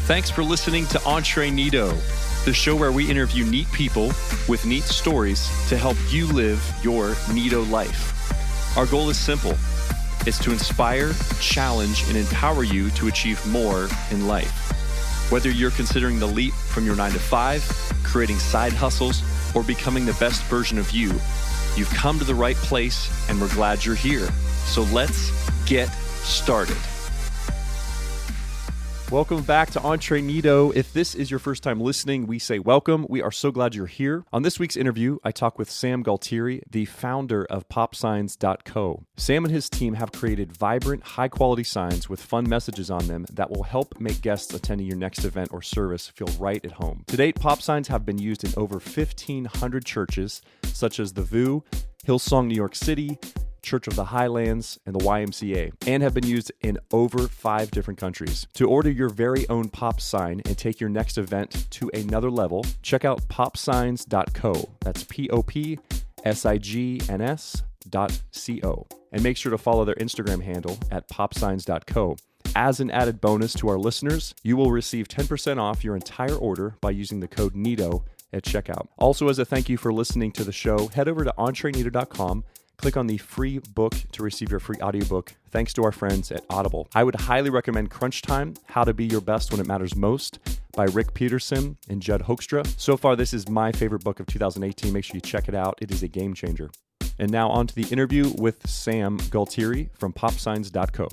Thanks for listening to Entreneato, the show where we interview neat people with neat stories to help you live your neato life. Our goal is simple. It's to inspire, challenge, and empower you to achieve more in life. Whether you're considering the leap from your 9-to-5, creating side hustles, or becoming the best version of you, you've come to the right place and we're glad you're here. So let's get started. Welcome back to Entreneato. If this is your first time listening, we say welcome. We are so glad you're here. On this week's interview, I talk with Sam Gualtieri, the founder of Popsigns.co. Sam and his team have created vibrant, high-quality signs with fun messages on them that will help make guests attending your next event or service feel right at home. To date, Pop Signs have been used in over 1,500 churches, such as the Vous, Hillsong New York City, Church of the Highlands, and the YMCA, and have been used in over 5 different countries. To order your very own pop sign and take your next event to another level, check out popsigns.co. That's popsigns.co. And make sure to follow their Instagram handle at popsigns.co. As an added bonus to our listeners, you will receive 10% off your entire order by using the code NEATO at checkout. Also, as a thank you for listening to the show, head over to entreneato.com. Click on the free book to receive your free audiobook, thanks to our friends at Audible. I would highly recommend Crunch Time, How to Be Your Best When It Matters Most by Rick Peterson and Judd Hoekstra. So far, this is my favorite book of 2018. Make sure you check it out. It is a game changer. And now on to the interview with Sam Gualtieri from Popsigns.co.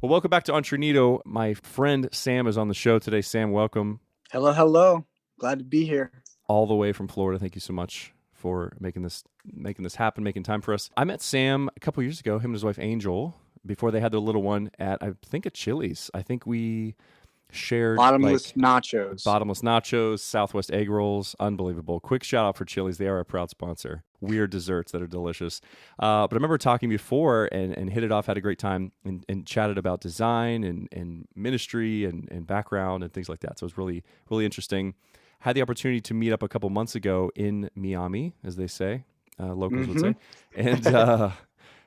Well, welcome back to Entreneato. My friend Sam is on the show today. Sam, welcome. Hello. Glad to be here. All the way from Florida. Thank you so much for making this happen, making time for us. I met Sam a couple years ago, him and his wife Angel, before they had their little one at, I think, at Chili's. I think we shared bottomless nachos, Southwest egg rolls. Unbelievable. Quick shout out for Chili's. They are a proud sponsor. Weird desserts that are delicious. But I remember talking before and hit it off, had a great time, and chatted about design and ministry and background and things like that. So it was really, really interesting. Had the opportunity to meet up a couple months ago in Miami, as they say, locals would say,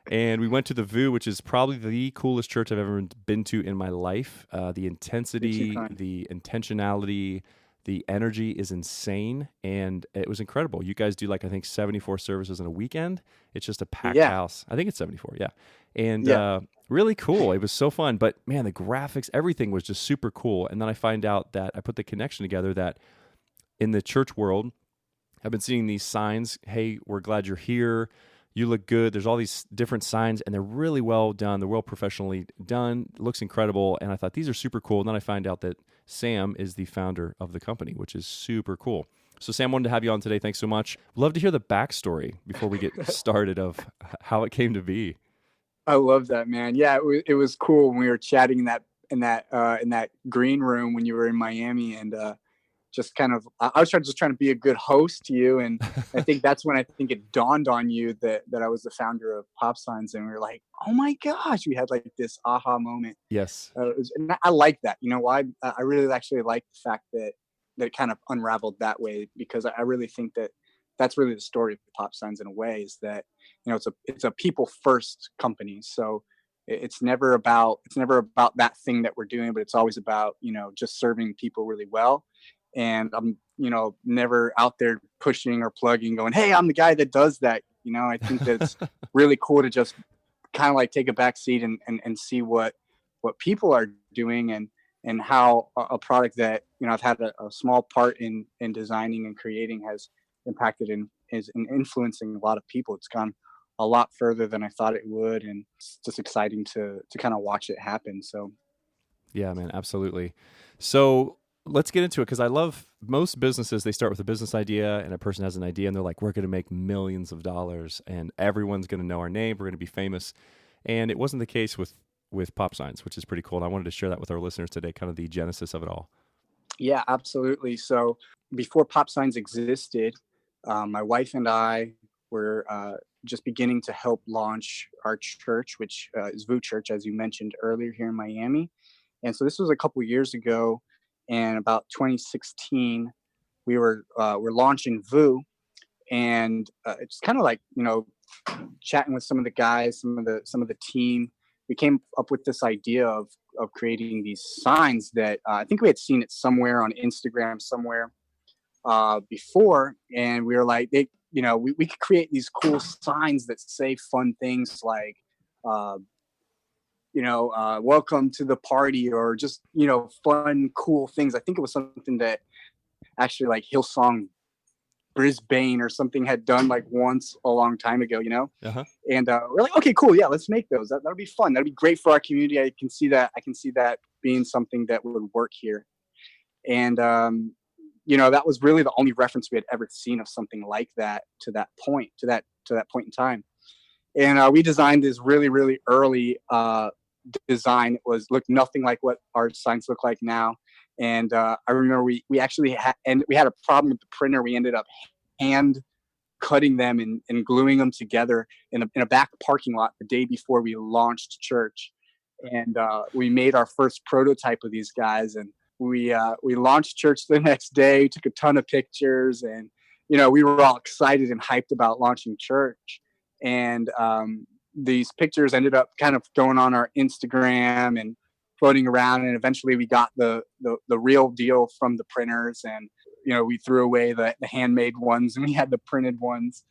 and we went to the Vous, which is probably the coolest church I've ever been to in my life. The intensity, the intentionality, the energy is insane, and it was incredible. You guys do I think 74 services in a weekend. It's just a packed house. I think it's 74, and really cool. It was so fun, but man, the graphics, everything was just super cool. And then I find out that I put the connection together that in the church world, I've been seeing these signs. Hey, we're glad you're here. You look good. There's all these different signs, and they're really well done. They're well professionally done. It looks incredible. And I thought, these are super cool. And then I find out that Sam is the founder of the company, which is super cool. So Sam, wanted to have you on today. Thanks so much. Love to hear the backstory before we get started of how it came to be. I love that, man. Yeah, it was cool when we were chatting in that green room when you were in Miami, and just kind of, I was just trying to be a good host to you. And I think that's when it dawned on you that I was the founder of Pop Signs. And we were like, oh my gosh, we had this aha moment. Yes. And I like that. You know why? I really actually like the fact that it kind of unraveled that way, because I really think that that's really the story of Pop Signs in a way, is that, it's a people first company. So it's never about that thing that we're doing, but it's always about, just serving people really well. And I'm, never out there pushing or plugging, going, hey, I'm the guy that does that. I think that it's really cool to just kind of take a back seat and see what people are doing and how a product that, I've had a small part in designing and creating has impacted and is influencing a lot of people. It's gone a lot further than I thought it would. And it's just exciting to kind of watch it happen. So. Yeah, man, absolutely. So let's get into it, because I love most businesses. They start with a business idea, and a person has an idea, and they're like, we're going to make millions of dollars, and everyone's going to know our name. We're going to be famous. And it wasn't the case with Pop Signs, which is pretty cool. And I wanted to share that with our listeners today, kind of the genesis of it all. Yeah, absolutely. So before Pop Signs existed, my wife and I were just beginning to help launch our church, which is Vous Church, as you mentioned earlier, here in Miami. And so this was a couple years ago. And about 2016, we're launching Vous, and it's kind of chatting with some of the guys, some of the team. we came up with this idea of creating these signs that I think we had seen it somewhere on Instagram somewhere before, and we were like, we could create these cool signs that say fun things like, welcome to the party, or just, fun, cool things. I think it was something that actually like Hillsong Brisbane or something had done like once a long time ago, Uh-huh. and we're like, okay, cool. Yeah, let's make those. That'll be fun. That'll be great for our community. I can see that being something that would work here. And, that was really the only reference we had ever seen of something like that to that point in time. And we designed this really, really early design. It looked nothing like what our signs look like now. And I remember we actually we had a problem with the printer. We ended up hand cutting them and gluing them together in a back parking lot the day before we launched church. And we made our first prototype of these guys, and we launched church the next day, took a ton of pictures, and we were all excited and hyped about launching church. And these pictures ended up kind of going on our Instagram and floating around, and eventually we got the real deal from the printers, and we threw away the handmade ones and we had the printed ones,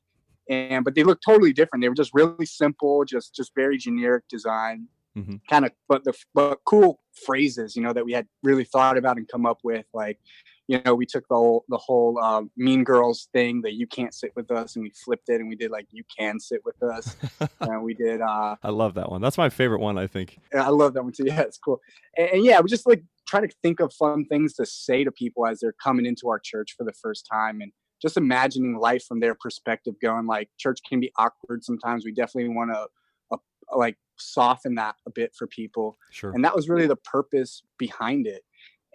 but they looked totally different. They were just really simple, just very generic design. Mm-hmm. Kind of, but cool phrases, that we had really thought about and come up with. Like, we took the whole Mean Girls thing, that you can't sit with us, and we flipped it and we did like, you can sit with us. And we did. I love that one. That's my favorite one, I think. I love that one too. Yeah, it's cool. And yeah, we just like try to think of fun things to say to people as they're coming into our church for the first time, and just imagining life from their perspective, going like, church can be awkward sometimes. We definitely want to like soften that a bit for people. Sure. And that was really the purpose behind it.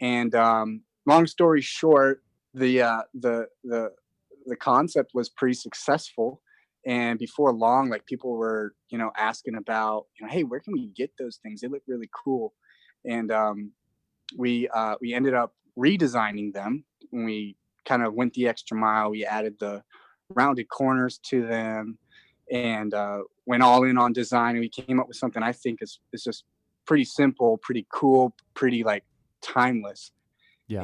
And long story short, the concept was pretty successful. And before long, like, people were, asking about, hey, where can we get those things? They look really cool. And we ended up redesigning them. And we kind of went the extra mile. We added the rounded corners to them, and went all in on design. And we came up with something I think is just pretty simple, pretty cool, pretty like timeless. Yeah.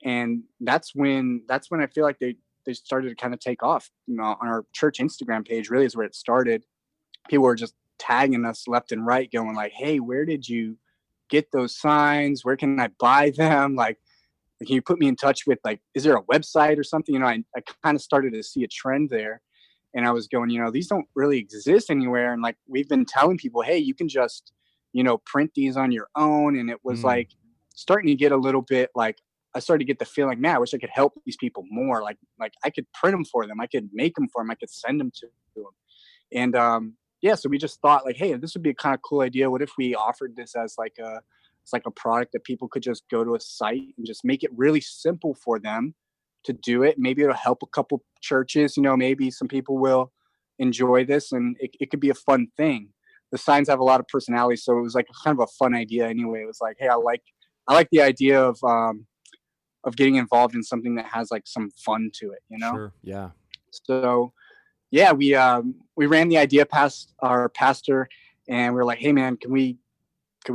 And that's when I feel like they started to kind of take off. On our church Instagram page really is where it started. People were just tagging us left and right, going like, hey, where did you get those signs? Where can I buy them? Like, can you put me in touch with, like, is there a website or something? I kind of started to see a trend there. And I was going, these don't really exist anywhere. And like, we've been telling people, hey, you can just, print these on your own. And it was like starting to get a little bit like, I started to get the feeling, man, I wish I could help these people more. Like I could print them for them. I could make them for them. I could send them to them. And so we just thought like, hey, this would be a kind of cool idea. What if we offered this as like a product that people could just go to a site and just make it really simple for them to do it. Maybe it'll help a couple churches, maybe some people will enjoy this, and it could be a fun thing. The signs have a lot of personality, so it was like kind of a fun idea anyway. It was like, hey, I like the idea of getting involved in something that has like some fun to it, Sure. Yeah. So yeah, we ran the idea past our pastor, and we were like, hey man, can we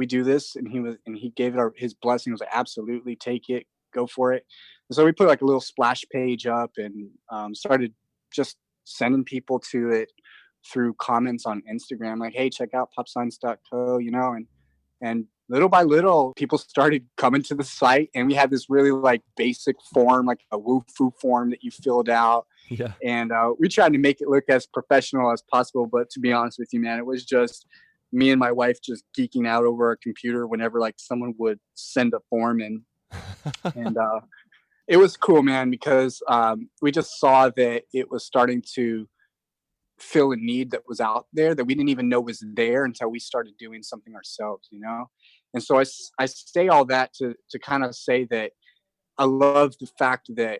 do this? And he gave it his blessing. He was like, absolutely, take it, go for it. And so we put like a little splash page up, and started just sending people to it through comments on Instagram, like, hey, check out popsigns.co, and little by little, people started coming to the site, and we had this really like basic form, like a woo-foo form that you filled out. Yeah. And we tried to make it look as professional as possible. But to be honest with you, man, it was just me and my wife just geeking out over a computer whenever like someone would send a form in. And it was cool, man, because we just saw that it was starting to fill a need that was out there that we didn't even know was there until we started doing something ourselves, And so I say all that to kind of say that I love the fact that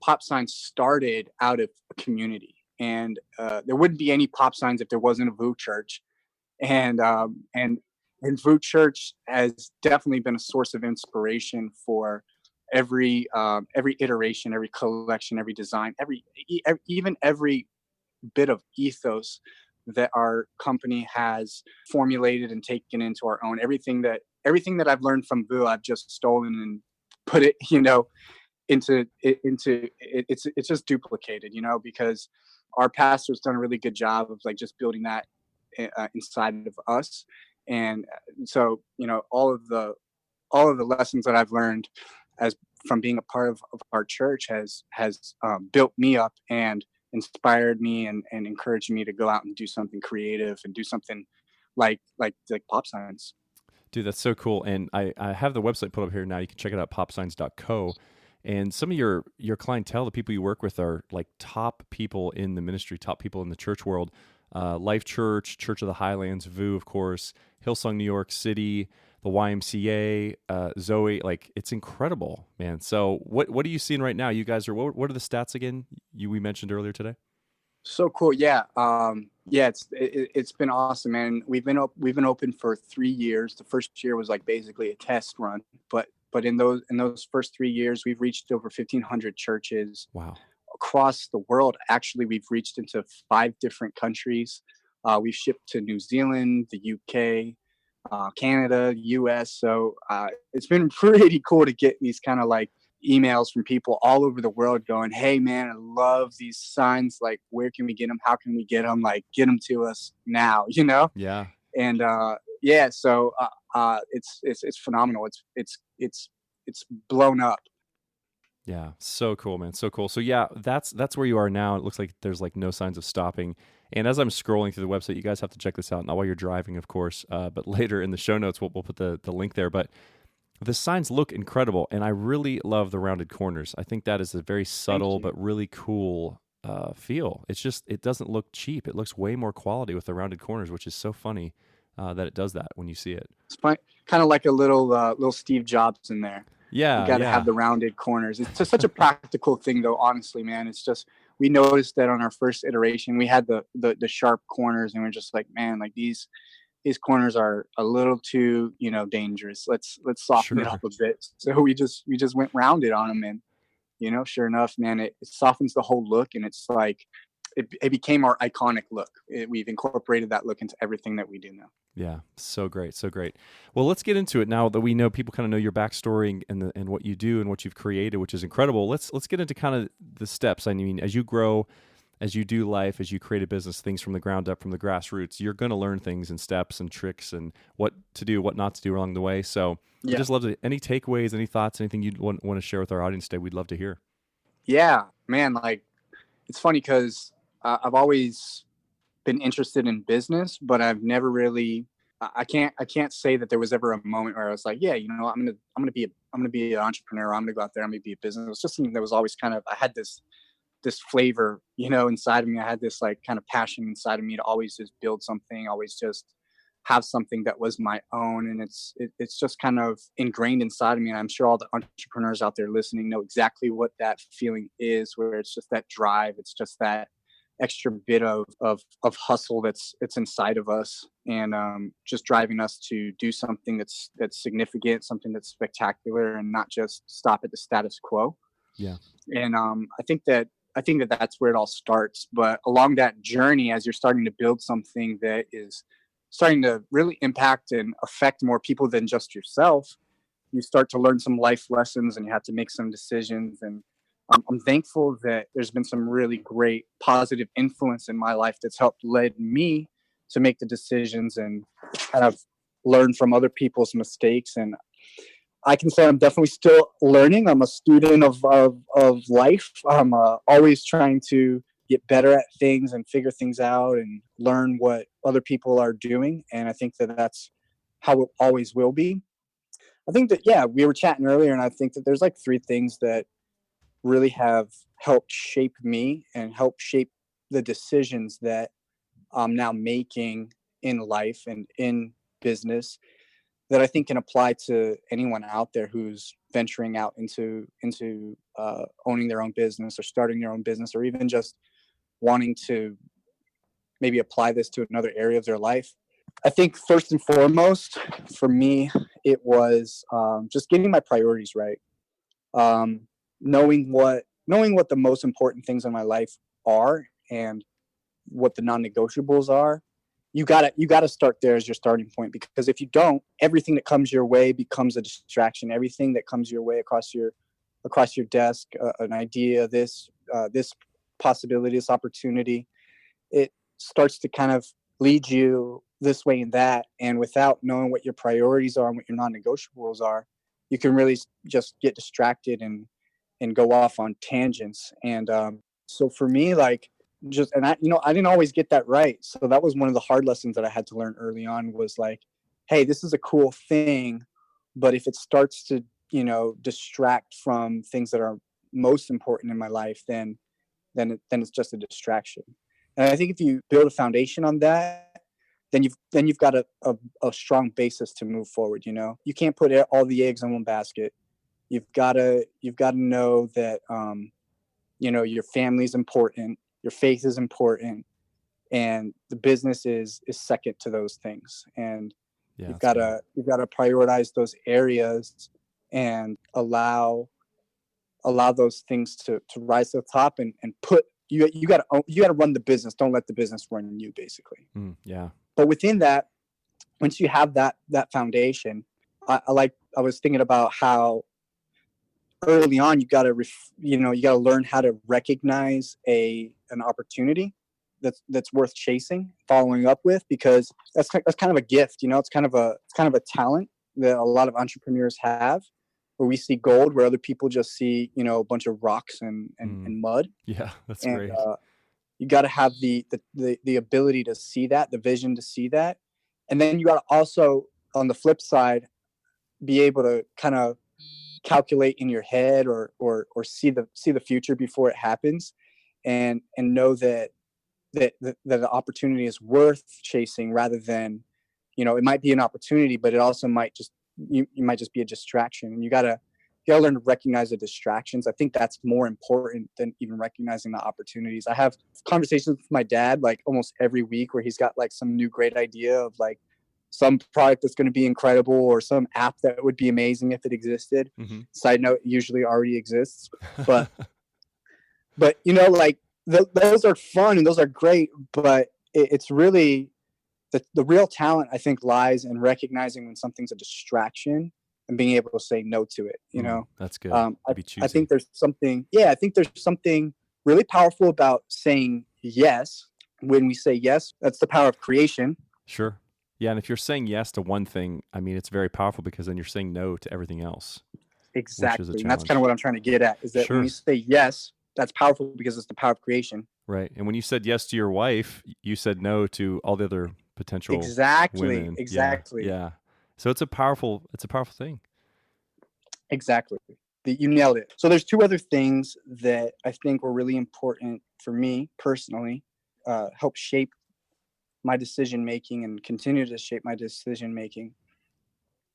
Pop Signs started out of a community, and there wouldn't be any Pop Signs if there wasn't a Vous church. And Vous church has definitely been a source of inspiration for every iteration, every collection, every design, even every bit of ethos that our company has formulated and taken into our own. Everything that I've learned from Vous, I've just stolen and put it, into it's just duplicated, because our pastor's done a really good job of like just building that inside of us. And so, all of the lessons that I've learned as from being a part of our church has built me up and inspired me and encouraged me to go out and do something creative and do something like Popsigns. Dude, that's so cool. And I have the website put up here now. You can check it out, popsigns.co. And some of your clientele, the people you work with, are like top people in the ministry, top people in the church world. Life Church, Church of the Highlands, Vous, of course, Hillsong New York City, the YMCA, Zoe. Like, it's incredible, man. So what are you seeing right now? You guys are, what are the stats again we mentioned earlier today? So cool. Yeah. It's been awesome, man. We've been open for 3 years. The first year was like basically a test run, but in those first 3 years, we've reached over 1,500 churches. Wow. Across the world. Actually, we've reached into 5 different countries. We've shipped to New Zealand, the UK, Canada, US. So it's been pretty cool to get these kind of like emails from people all over the world going, "Hey man, I love these signs. Like, where can we get them? How can we get them? Like, get them to us now." Yeah. And so it's phenomenal. It's blown up. Yeah, so cool, man, so cool. So yeah, that's where you are now. It looks like there's like no signs of stopping. And as I'm scrolling through the website, you guys have to check this out. Not while you're driving, of course, but later in the show notes, we'll put the link there. But the signs look incredible, and I really love the rounded corners. I think that is a very subtle but really cool feel. It doesn't look cheap. It looks way more quality with the rounded corners, which is so funny that it does that when you see it. It's fun, kind of like a little Steve Jobs in there. Yeah, you got to have the rounded corners. It's just such a practical thing, though. Honestly, man, it's just we noticed that on our first iteration, we had the sharp corners, and we're just like, man, like these corners are a little too dangerous. Let's soften it up a bit. So we just went rounded on them, and sure enough, man, it softens the whole look, and it's like it became our iconic look. We've incorporated that look into everything that we do now. Yeah, so great, so great. Well, let's get into it now that we know people kind of know your backstory and what you do and what you've created, which is incredible. Let's get into kind of the steps. I mean, as you grow, as you do life, as you create a business, things from the ground up, from the grassroots, you're going to learn things and steps and tricks and what to do, what not to do along the way. So I'd just love to, any takeaways, any thoughts, anything you'd want to share with our audience today, we'd love to hear. Yeah, man, like it's funny because I've always been interested in business, but I've never really, I can't say that there was ever a moment where I was like, yeah, I'm going to be an entrepreneur. I'm going to go out there. I'm going to be a business. It's just something that was always kind of, I had this flavor, inside of me. I had this like kind of passion inside of me to always just build something, always just have something that was my own. And it's just kind of ingrained inside of me. And I'm sure all the entrepreneurs out there listening know exactly what that feeling is, where it's just that drive. It's just that extra bit of hustle that's inside of us, and just driving us to do something that's significant, something that's spectacular, and not just stop at the status quo. Yeah. And I think that that's where it all starts. But along that journey, as you're starting to build something that is starting to really impact and affect more people than just yourself, you start to learn some life lessons, and you have to make some decisions. And I'm thankful that there's been some really great positive influence in my life that's helped led me to make the decisions and kind of learn from other people's mistakes. And I can say I'm definitely still learning. I'm a student of life. I'm always trying to get better at things and figure things out and learn what other people are doing. And I think that that's how it always will be. I think that, we were chatting earlier, and I think that there's like 3 things that really have helped shape me and help shape the decisions that I'm now making in life and in business, that I think can apply to anyone out there who's venturing out into owning their own business or starting their own business, or even just wanting to maybe apply this to another area of their life. I think first and foremost for me, it was just getting my priorities right. Knowing what the most important things in my life are, and what the non-negotiables are, you gotta start there as your starting point, because if you don't, everything that comes your way becomes a distraction. Everything that comes your way across your desk, an idea, this possibility, this opportunity, it starts to kind of lead you this way and that. And without knowing what your priorities are and what your non-negotiables are, you can really just get distracted and go off on tangents. And so for me, like, I didn't always get that right. So that was one of the hard lessons that I had to learn early on, was like, hey, this is a cool thing, but if it starts to, distract from things that are most important in my life, then it's just a distraction. And I think if you build a foundation on that, then you've got a strong basis to move forward. You can't put all the eggs in one basket. You've got to know that your family is important, your faith is important, and the business is second to those things. And you've got to prioritize those areas and allow those things to rise to the top, and put you got to run the business. Don't let the business run you, basically. Yeah. But within that, once you have that foundation, I was thinking about how early on you got to learn how to recognize an opportunity that's worth chasing, following up with, because that's kind of a gift. It's kind of a talent that a lot of entrepreneurs have, where we see gold where other people just see a bunch of rocks and mud. Yeah, that's great. You got to have the ability to see that, the vision to see that, and then you got to also, on the flip side, be able to kind of calculate in your head or see the future before it happens, and know that the opportunity is worth chasing, rather than, it might be an opportunity, but it also might just you might just be a distraction. And you gotta learn to recognize the distractions. I think that's more important than even recognizing the opportunities. I have conversations with my dad like almost every week, where he's got like some new great idea of like some product that's going to be incredible, or some app that would be amazing if it existed. Mm-hmm. Side note, it usually already exists, but like those are fun and those are great, but it's really the real talent, I think, lies in recognizing when something's a distraction and being able to say no to it. That's good. I think there's something really powerful about saying yes. When we say yes, that's the power of creation. Sure. Yeah. And if you're saying yes to one thing, I mean, it's very powerful, because then you're saying no to everything else. Exactly. And that's kind of what I'm trying to get at, is that when you say yes, that's powerful because it's the power of creation. Right. And when you said yes to your wife, you said no to all the other potential women. Exactly. Yeah. So it's a powerful thing. Exactly. You nailed it. So there's two other things that I think were really important for me personally, help shape my decision making and continue to shape my decision making.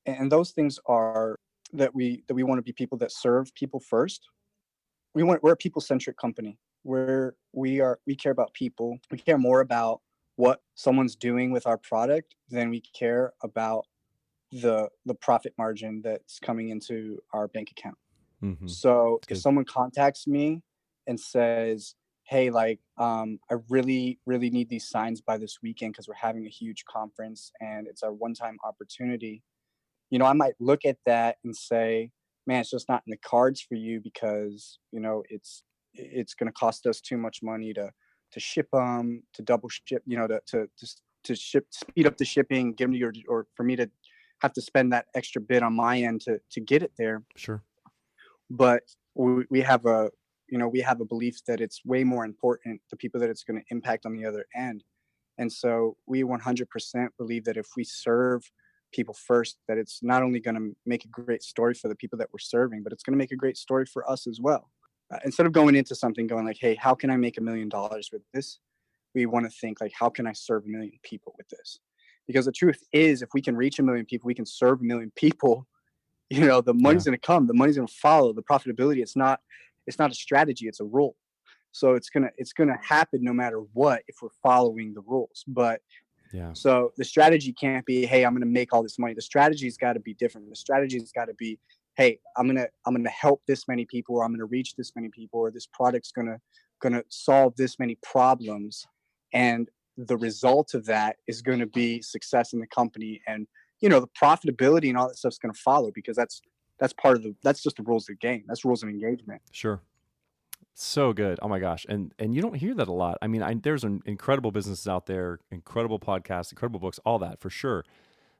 And those things are that we want to be people that serve people first. We're a people-centric company, where we care about people. We care more about what someone's doing with our product than we care about the profit margin that's coming into our bank account. Mm-hmm. So if someone contacts me and says, hey, like, I really, really need these signs by this weekend because we're having a huge conference and it's a one-time opportunity, I might look at that and say, man, it's just not in the cards for you, because, it's going to cost us too much money to ship them, to double ship, to speed up the shipping, give them to or for me to have to spend that extra bit on my end to get it there. Sure. But we have a belief that it's way more important, the people that it's going to impact on the other end. And so we 100% believe that if we serve people first, that it's not only going to make a great story for the people that we're serving, but it's going to make a great story for us as well. Instead of going into something going like, hey, how can I make $1 million with this? We want to think like, how can I serve 1 million people with this? Because the truth is, if we can reach 1 million people, we can serve 1 million people, the money's going to come, the money's going to follow, the profitability. It's not a strategy, it's a rule. So it's going to happen no matter what, if we're following the rules. But so the strategy can't be, hey, I'm going to make all this money. The strategy's got to be different. The strategy's got to be, hey, I'm going to help this many people, or I'm going to reach this many people, or this product's going to solve this many problems. And the result of that is going to be success in the company, and the profitability and all that stuff's going to follow, because that's just the rules of the game. That's rules of engagement. Sure. So good. Oh my gosh. And you don't hear that a lot. I mean, there's incredible businesses out there, incredible podcasts, incredible books, all that for sure.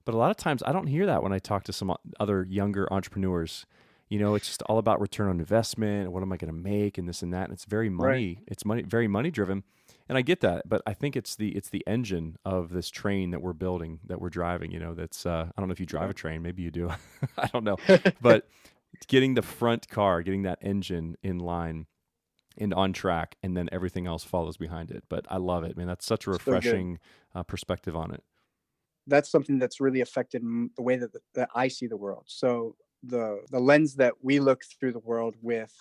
But a lot of times I don't hear that when I talk to some other younger entrepreneurs. It's just all about return on investment. What am I going to make, and this and that. And it's very money. Right. It's very money driven. And I get that, but I think it's the engine of this train that we're building, that we're driving. That's I don't know if you drive a train. Maybe you do. I don't know. But getting the front car, getting that engine in line and on track, and then everything else follows behind it. But I love it, man. That's such a refreshing perspective on it. That's something that's really affected the way that I see the world. So the lens that we look through the world with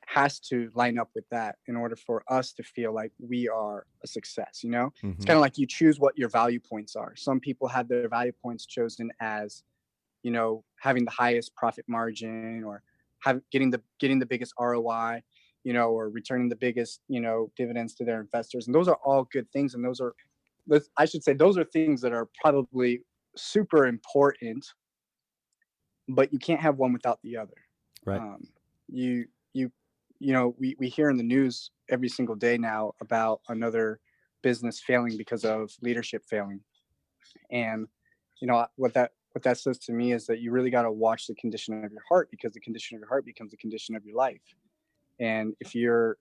has to line up with that in order for us to feel like we are a success. Mm-hmm. It's kind of like you choose what your value points are. Some people have their value points chosen as, having the highest profit margin, or getting the biggest ROI, or returning the biggest, dividends to their investors. And those are all good things. And those are things that are probably super important, but you can't have one without the other. Right. We hear in the news every single day now about another business failing because of leadership failing. And, what that says to me is that you really got to watch the condition of your heart, because the condition of your heart becomes the condition of your life. And if your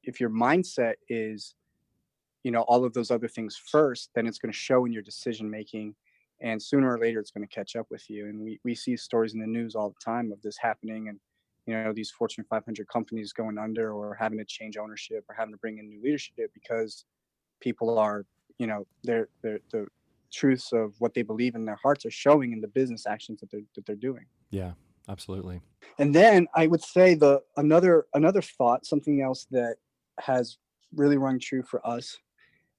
mindset is, all of those other things first, then it's going to show in your decision making, and sooner or later it's going to catch up with you. And we see stories in the news all the time of this happening, and these Fortune 500 companies going under, or having to change ownership, or having to bring in new leadership, because people are, the truths of what they believe in their hearts are showing in the business actions that they're doing. Yeah, absolutely. And then I would say another thought, something else that has really rung true for us,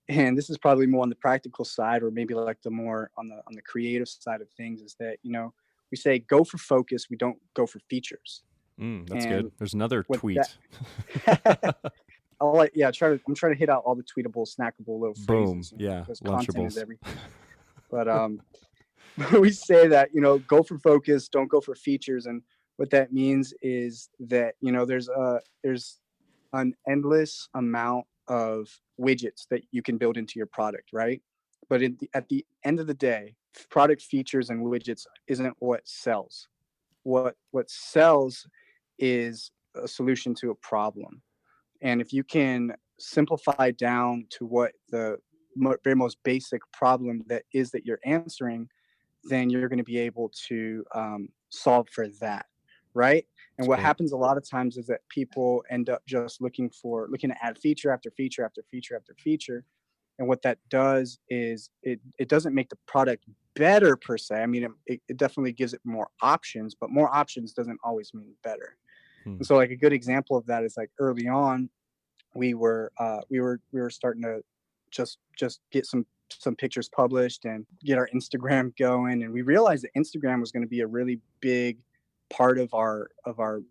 and this is probably more on the practical side, or maybe like the more on the creative side of things, is that we say go for focus, we don't go for features. That's good. There's another tweet. I'm trying to hit out all the tweetable, snackable little phrases. Boom. Yeah. Content is everything. But we say that, go for focus, don't go for features. And what that means is that, there's an endless amount of widgets that you can build into your product, right? But at the end of the day, product features and widgets isn't what sells. What sells is a solution to a problem. And if you can simplify down to what the very most basic problem that you're answering, then you're going to be able to solve for that, right? And what happens a lot of times is that people end up just looking to add feature after feature after feature after feature. And what that does is it doesn't make the product better per se. I mean, it definitely gives it more options, but more options doesn't always mean better. And so, like, a good example of that is, like, early on, we were starting to just get some pictures published and get our Instagram going, and we realized that Instagram was going to be a really big part of our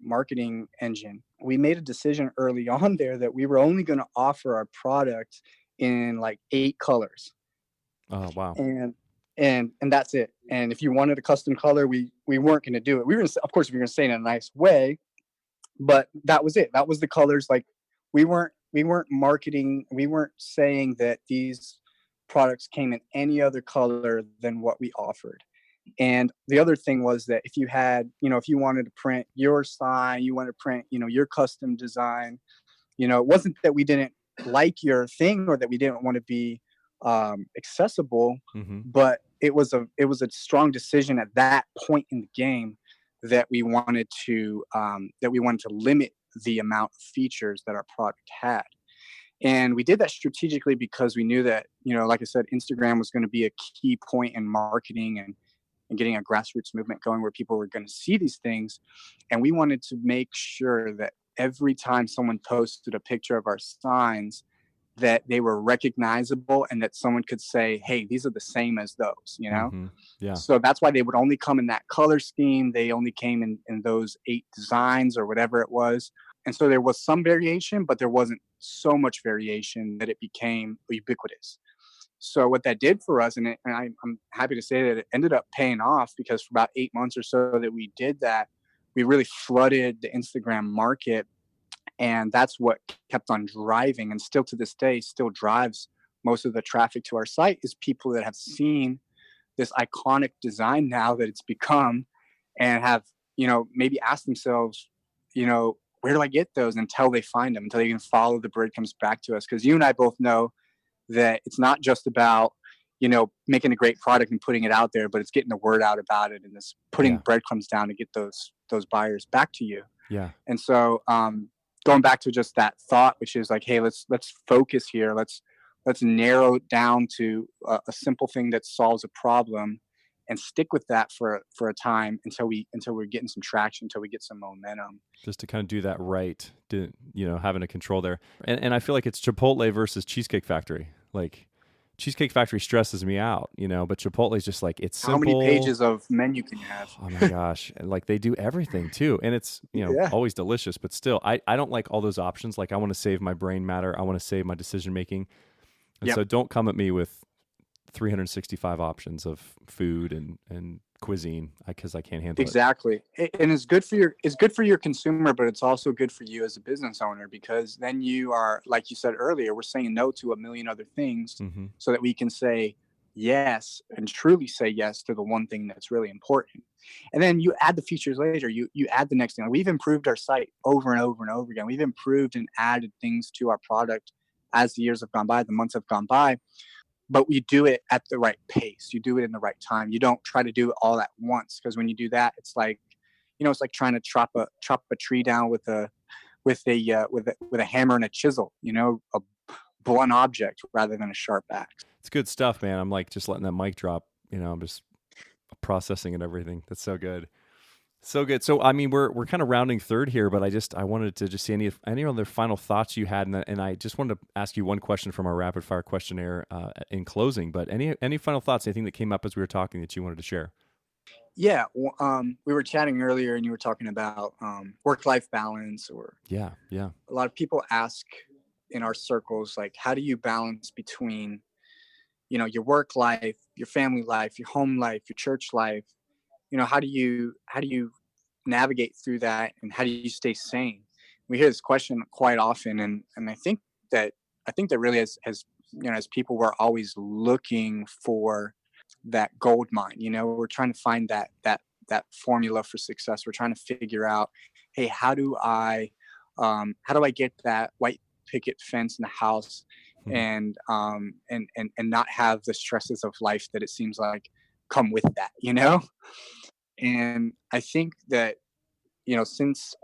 marketing engine. We made a decision early on there that we were only going to offer our product in like 8 colors. Oh wow! And that's it. And if you wanted a custom color, we weren't going to do it. We were going to say it in a nice way, but that was it. That was the colors. Like, we weren't marketing. We weren't saying that these products came in any other color than what we offered. And the other thing was that if you had, if you wanted to print your sign, you wanted to print, your custom design, it wasn't that we didn't like your thing or that we didn't want to be accessible, but it was a strong decision at that point in the game that we wanted to limit the amount of features that our product had. And we did that strategically because we knew that, like I said, Instagram was going to be a key point in marketing and getting a grassroots movement going where people were going to see these things. And we wanted to make sure that every time someone posted a picture of our signs, that they were recognizable and that someone could say, hey, these are the same as those, Yeah. So that's why they would only come in that color scheme. They only came in those 8 designs or whatever it was. And so there was some variation, but there wasn't so much variation that it became ubiquitous. So what that did for us, and I'm happy to say that it ended up paying off, because for about 8 months or so that we did that, we really flooded the Instagram market. And that's what kept on driving, and still to this day still drives most of the traffic to our site, is people that have seen this iconic design now that it's become, and have, maybe asked themselves, where do I get those, until they find them, until they can follow the breadcrumbs back to us. Because you and I both know that it's not just about, making a great product and putting it out there, but it's getting the word out about it, and this putting breadcrumbs down to get those buyers back to you. Yeah. And so, going back to just that thought, which is like, hey, let's focus here. Let's narrow it down to a simple thing that solves a problem, and stick with that for a time until we're getting some traction, until we get some momentum. Just to kind of do that right, having a control there. And I feel like it's Chipotle versus Cheesecake Factory. Like, Cheesecake Factory stresses me out, but Chipotle is just like, it's simple. How many pages of menu can you have? Oh my gosh. And like, they do everything too. And it's, always delicious, but still, I don't like all those options. Like, I want to save my brain matter. I want to save my decision making. And so don't come at me with 365 options of food and cuisine, because I can't handle it. Exactly. And it's good for your consumer, but it's also good for you as a business owner, because then you are, like you said earlier, we're saying no to a million other things, so that we can say yes, and truly say yes to the one thing that's really important. And then you add the features later. You add the next thing. We've improved our site over and over and over again. We've improved and added things to our product as the years have gone by, the months have gone by. But we do it at the right pace. You do it in the right time. You don't try to do it all at once, because when you do that, it's like, it's like trying to chop a tree down with a hammer and a chisel. A blunt object rather than a sharp axe. It's good stuff, man. I'm like just letting that mic drop. I'm just processing and everything. That's so good. So good. So, I mean, we're kind of rounding third here, but I wanted to just see any other final thoughts you had, and I just wanted to ask you one question from our rapid fire questionnaire in closing. But any final thoughts, anything that came up as we were talking that you wanted to share? Yeah, we were chatting earlier, and you were talking about work-life balance, or yeah. A lot of people ask in our circles, like, how do you balance between, your work life, your family life, your home life, your church life? How do you navigate through that, and how do you stay sane? We hear this question quite often, and I think that really as people, we're always looking for that gold mine. We're trying to find that formula for success. We're trying to figure out, hey, how do I get that white picket fence in the house, and not have the stresses of life that it seems like come with that, And I think that, since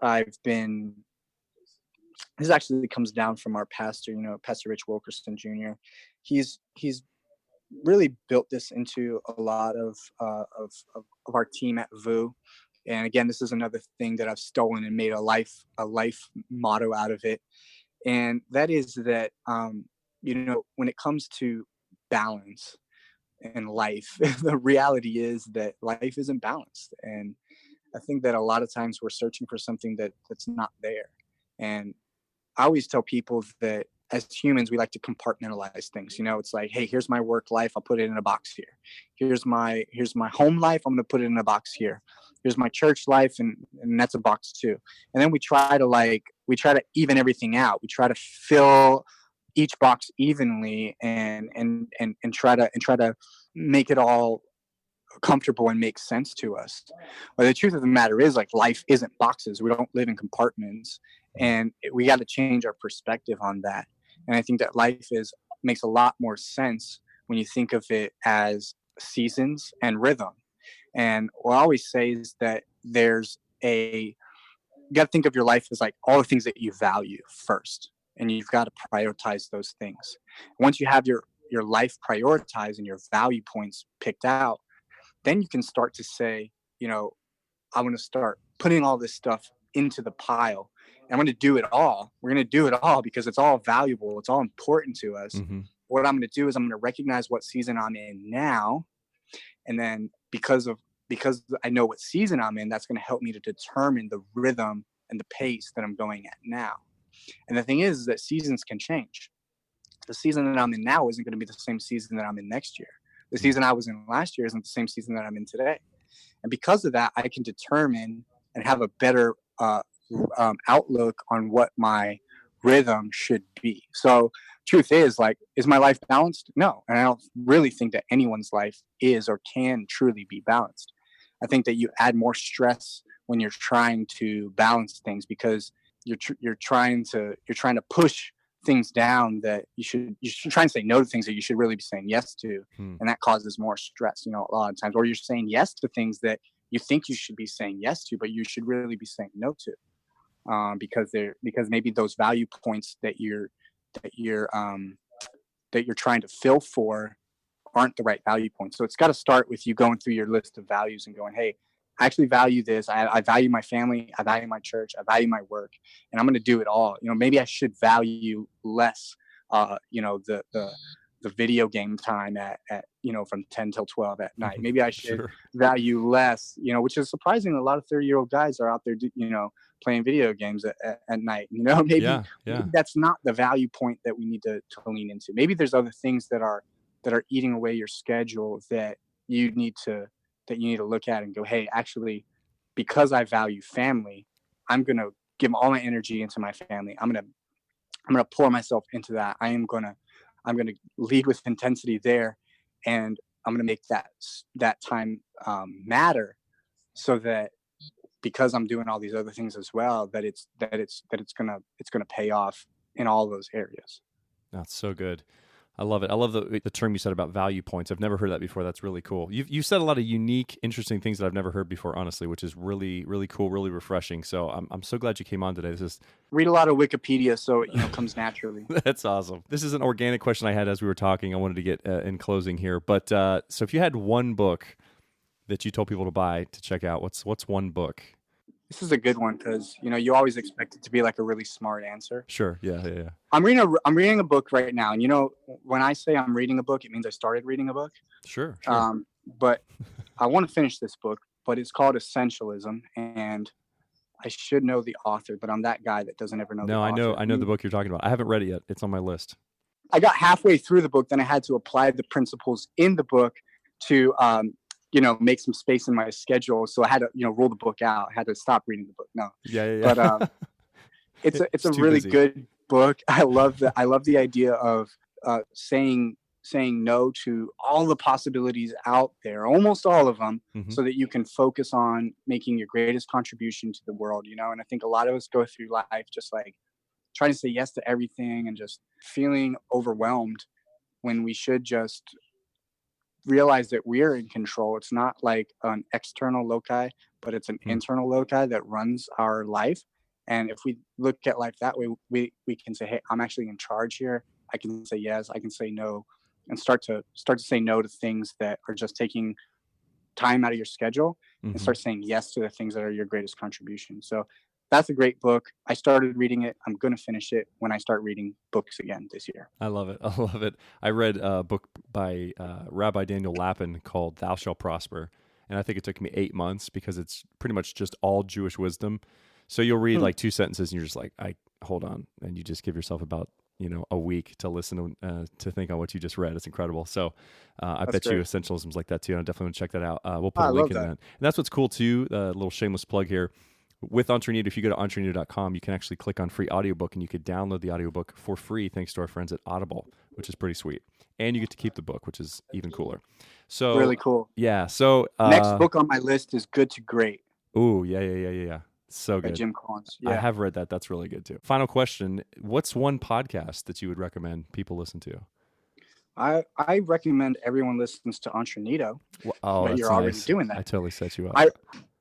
this actually comes down from our pastor, Pastor Rich Wilkerson Jr. He's really built this into a lot of our team at Vous. And again, this is another thing that I've stolen and made a life motto out of it. And that is that, when it comes to balance in life, the reality is that life isn't balanced. And I think that a lot of times we're searching for something that's not there. And I always tell people that as humans, we like to compartmentalize things. It's like, hey, here's my work life. I'll put it in a box here. Here's my home life. I'm going to put it in a box here. Here's my church life. And that's a box too. And then we try to even everything out. We try to fill each box evenly and try to make it all comfortable and make sense to us. But the truth of the matter is, like, life isn't boxes. We don't live in compartments, and we got to change our perspective on that. And I think that life makes a lot more sense when you think of it as seasons and rhythm. And what I always say is that you got to think of your life as like all the things that you value first, and you've got to prioritize those things. Once you have your life prioritized and your value points picked out, then you can start to say, I want to start putting all this stuff into the pile. I'm going to do it all. We're going to do it all because it's all valuable. It's all important to us. Mm-hmm. What I'm going to do is I'm going to recognize what season I'm in now. And then because I know what season I'm in, that's going to help me to determine the rhythm and the pace that I'm going at now. And the thing is that seasons can change. The season that I'm in now isn't going to be the same season that I'm in next year. The season I was in last year isn't the same season that I'm in today. And because of that, I can determine and have a better outlook on what my rhythm should be. So truth is, like, is my life balanced? No. And I don't really think that anyone's life is or can truly be balanced. I think that you add more stress when you're trying to balance things, because you're trying to push things down that you should try and say no to things that you should really be saying yes to. And that causes more stress, you know, a lot of times. Or you're saying yes to things that you think you should be saying yes to, but you should really be saying no to, because maybe those value points that you're trying to fill for aren't the right value points. So it's got to start with you going through your list of values and going, hey, I actually value this. I value my family. I value my church. I value my work, and I'm going to do it all. You know, maybe I should value less, you know, the video game time at, you know, from 10 till 12 at night. Maybe I should value less, you know, which is surprising. A lot of 30-year-old guys are out there, you know, playing video games at night. You know, maybe that's not the value point that we need to lean into. Maybe there's other things that are eating away your schedule that you need to look at and go, hey, actually, because I value family, I'm going to give all my energy into my family. I'm going to pour myself into that. I'm going to lead with intensity there. And I'm going to make that time matter, so that because I'm doing all these other things as well, that it's going to pay off in all those areas. That's so good. I love it. I love the term you said about value points. I've never heard that before. That's really cool. You said a lot of unique, interesting things that I've never heard before, honestly, which is really, really cool, really refreshing. So I'm so glad you came on today. Read a lot of Wikipedia, so it comes naturally. That's awesome. This is an organic question I had as we were talking. I wanted to get in closing here, but so if you had one book that you told people to buy to check out, what's one book? This is a good one, because you always expect it to be like a really smart answer. Sure. Yeah. I'm reading a book right now, and when I say I'm reading a book, it means I started reading a book. Sure. But I want to finish this book, but it's called Essentialism, and I should know the author, but I'm that guy that doesn't ever know the author. No, I know the book you're talking about. I haven't read it yet. It's on my list. I got halfway through the book, then I had to apply the principles in the book to make some space in my schedule. So I had to, rule the book out. I had to stop reading the book. No. Yeah. But it's a really good book. I love the idea of saying no to all the possibilities out there, almost all of them, so that you can focus on making your greatest contribution to the world, And I think a lot of us go through life just like trying to say yes to everything and just feeling overwhelmed, when we should just realize that we're in control. It's not like an external loci, but it's an internal loci that runs our life. And if we look at life that way, we can say, hey, I'm actually in charge here. I can say yes, I can say no, and start to say no to things that are just taking time out of your schedule, and start saying yes to the things that are your greatest contribution. So that's a great book. I started reading it. I'm going to finish it when I start reading books again this year. I love it. I read a book by Rabbi Daniel Lapin called Thou Shalt Prosper. And I think it took me 8 months, because it's pretty much just all Jewish wisdom. So you'll read like 2 sentences and you're just like, hold on. And you just give yourself about, a week to listen to think on what you just read. It's incredible. So I bet you Essentialism's like that too. And I definitely want to check that out. We'll put a link in that. And that's what's cool too. A little shameless plug here. With Entreneato, if you go to entreneato.com, you can actually click on free audiobook, and you could download the audiobook for free thanks to our friends at Audible, which is pretty sweet. And you get to keep the book, which is even cooler. So really cool. Yeah. So next book on my list is Good to Great. Ooh, yeah. So good. By Jim Collins. Yeah. I have read that. That's really good too. Final question. What's one podcast that you would recommend people listen to? I recommend everyone listens to Entreneato. Oh, that's you're already nice. doing that. I totally set you up.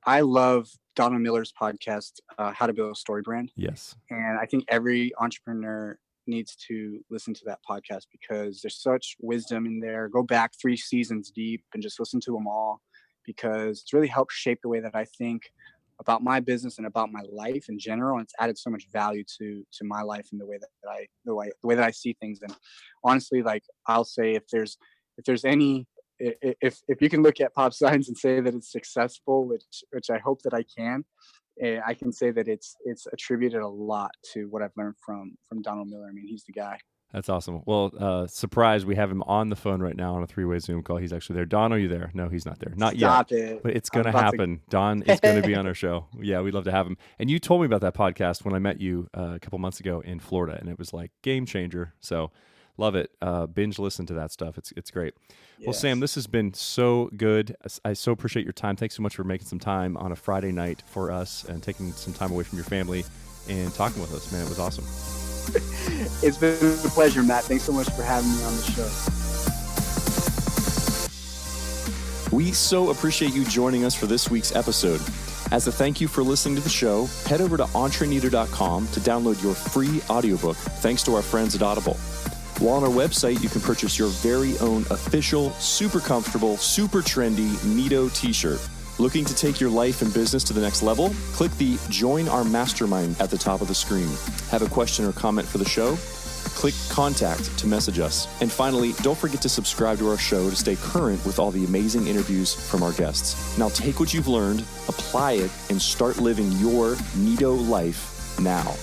I love Donald Miller's podcast, How to Build a Story Brand. Yes. And I think every entrepreneur needs to listen to that podcast, because there's such wisdom in there. Go back 3 seasons deep and just listen to them all, because it's really helped shape the way that I think about my business and about my life in general. And it's added so much value to my life and the way that I see things. And honestly, like, I'll say, if there's any, if you can look at Popsigns and say that it's successful, which I hope that I can, I can say that it's attributed a lot to what I've learned from Donald Miller. I mean, he's the guy. That's awesome. Well, surprise, we have him on the phone right now on a 3-way Zoom call. He's actually there. Don, are you there? No, he's not there. Not Stop yet. it. But it's going to happen. Don is going to be on our show. Yeah, we'd love to have him. And you told me about that podcast when I met you a couple months ago in Florida, and it was like game changer. So love it. Binge listen to that stuff. It's great. Yes. Well, Sam, this has been so good. I so appreciate your time. Thanks so much for making some time on a Friday night for us and taking some time away from your family and talking with us, man. It was awesome. It's been a pleasure, Matt. Thanks so much for having me on the show. We so appreciate you joining us for this week's episode. As a thank you for listening to the show, head over to Entreneato.com to download your free audiobook, thanks to our friends at Audible. While on our website, you can purchase your very own official, super comfortable, super trendy Neato t-shirt. Looking to take your life and business to the next level? Click the Join Our Mastermind at the top of the screen. Have a question or comment for the show? Click Contact to message us. And finally, don't forget to subscribe to our show to stay current with all the amazing interviews from our guests. Now take what you've learned, apply it, and start living your Neato life now.